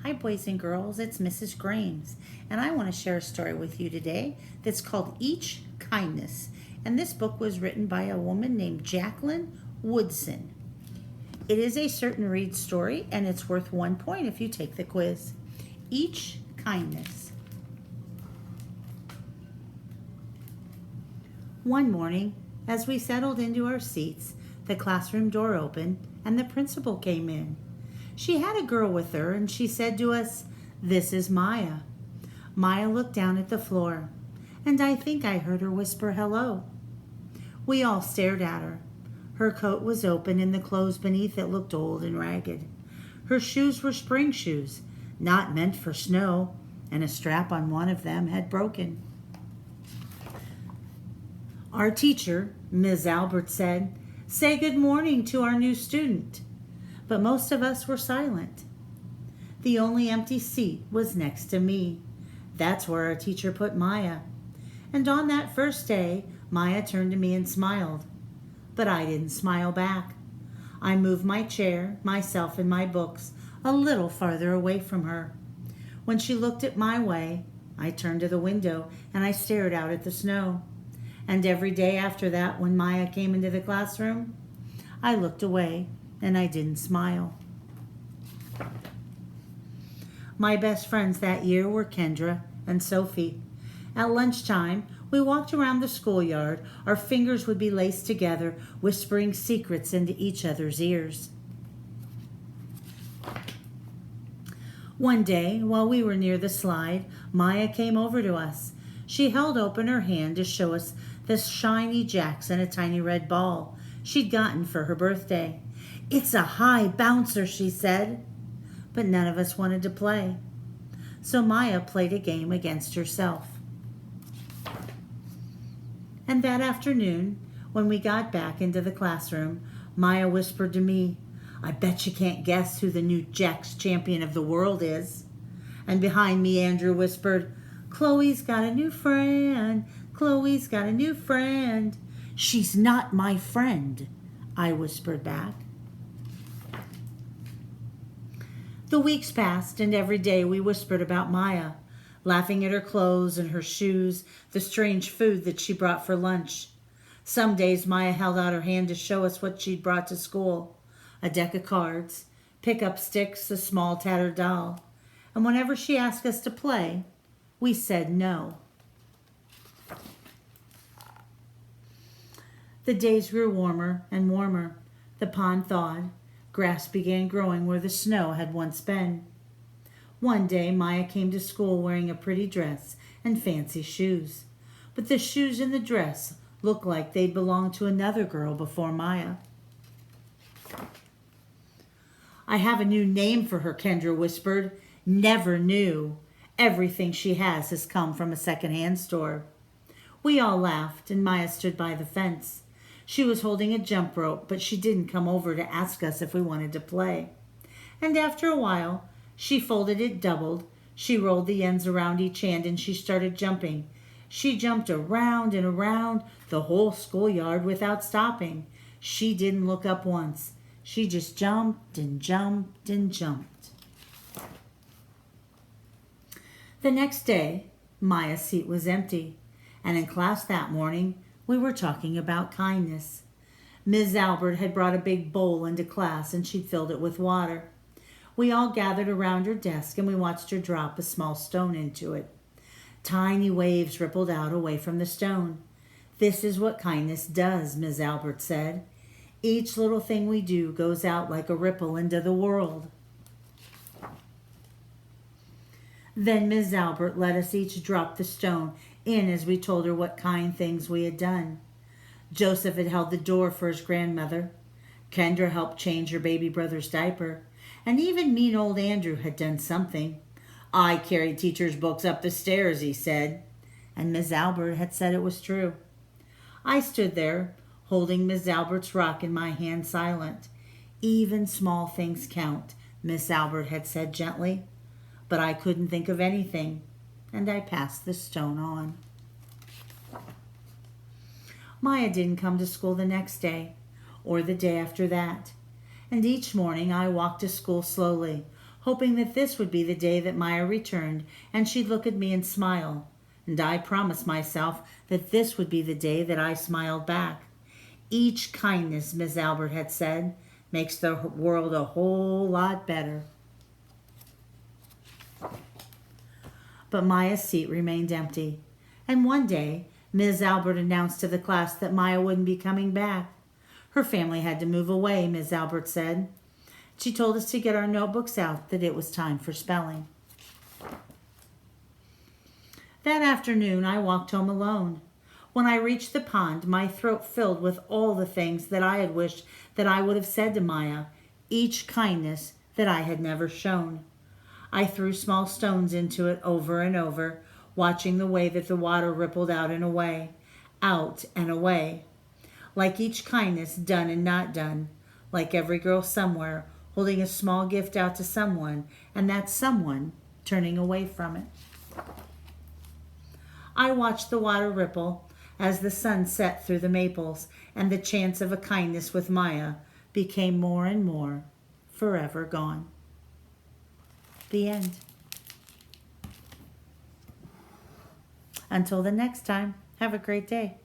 Hi, boys and girls. It's Mrs. Grames, and I want to share a story with you today that's called Each Kindness. And this book was written by a woman named Jacqueline Woodson. It is a certain read story, and it's worth 1 point if you take the quiz. Each Kindness. One morning, as we settled into our seats, the classroom door opened and the principal came in. She had a girl with her, and she said to us, "This is Maya." Maya looked down at the floor, and I think I heard her whisper hello. We all stared at her. Her coat was open, and the clothes beneath it looked old and ragged. Her shoes were spring shoes, not meant for snow, and a strap on one of them had broken. Our teacher, Ms. Albert, said, "Say good morning to our new student." But most of us were silent. The only empty seat was next to me. That's where our teacher put Maya. And on that first day, Maya turned to me and smiled. But I didn't smile back. I moved my chair, myself, and my books a little farther away from her. When she looked at my way, I turned to the window and I stared out at the snow. And every day after that, when Maya came into the classroom, I looked away and I didn't smile. My best friends that year were Kendra and Sophie. At lunchtime, we walked around the schoolyard. Our fingers would be laced together, whispering secrets into each other's ears. One day, while we were near the slide, Maya came over to us. She held open her hand to show us the shiny jacks and a tiny red ball she'd gotten for her birthday. "It's a high bouncer," she said. But none of us wanted to play. So Maya played a game against herself. And that afternoon, when we got back into the classroom, Maya whispered to me, "I bet you can't guess who the new Jacks champion of the world is." And behind me, Andrew whispered, "Chloe's got a new friend. Chloe's got a new friend." "She's not my friend," I whispered back. The weeks passed, and every day we whispered about Maya, laughing at her clothes and her shoes, the strange food that she brought for lunch. Some days Maya held out her hand to show us what she'd brought to school: a deck of cards, pick-up sticks, a small tattered doll. And whenever she asked us to play, we said no. The days grew warmer and warmer. The pond thawed. Grass began growing where the snow had once been. One day, Maya came to school wearing a pretty dress and fancy shoes. But the shoes and the dress looked like they'd belonged to another girl before Maya. "I have a new name for her," Kendra whispered. "Never knew. Everything she has come from a second-hand store." We all laughed, and Maya stood by the fence. She was holding a jump rope, but she didn't come over to ask us if we wanted to play. And after a while, she folded it doubled. She rolled the ends around each hand, and she started jumping. She jumped around and around the whole schoolyard without stopping. She didn't look up once. She just jumped and jumped and jumped. The next day, Maya's seat was empty, and in class that morning, we were talking about kindness. Ms. Albert had brought a big bowl into class, and she'd filled it with water. We all gathered around her desk, and we watched her drop a small stone into it. Tiny waves rippled out away from the stone. "This is what kindness does," Ms. Albert said. "Each little thing we do goes out like a ripple into the world." Then Ms. Albert let us each drop the stone in as we told her what kind things we had done. Joseph had held the door for his grandmother. Kendra helped change her baby brother's diaper. And even mean old Andrew had done something. "I carried teacher's books up the stairs," he said. And Ms. Albert had said it was true. I stood there, holding Ms. Albert's rock in my hand, silent. "Even small things count," Miss Albert had said gently. But I couldn't think of anything, and I passed the stone on. Maya didn't come to school the next day, or the day after that. And each morning I walked to school slowly, hoping that this would be the day that Maya returned and she'd look at me and smile. And I promised myself that this would be the day that I smiled back. Each kindness, Miss Albert had said, makes the world a whole lot better. But Maya's seat remained empty. And one day, Ms. Albert announced to the class that Maya wouldn't be coming back. Her family had to move away, Ms. Albert said. She told us to get our notebooks out, that it was time for spelling. That afternoon, I walked home alone. When I reached the pond, my throat filled with all the things that I had wished that I would have said to Maya, each kindness that I had never shown. I threw small stones into it over and over, watching the way that the water rippled out and away, out and away. Like each kindness done and not done, like every girl somewhere holding a small gift out to someone, and that someone turning away from it. I watched the water ripple as the sun set through the maples, and the chance of a kindness with Maya became more and more forever gone. The end. Until the next time, have a great day.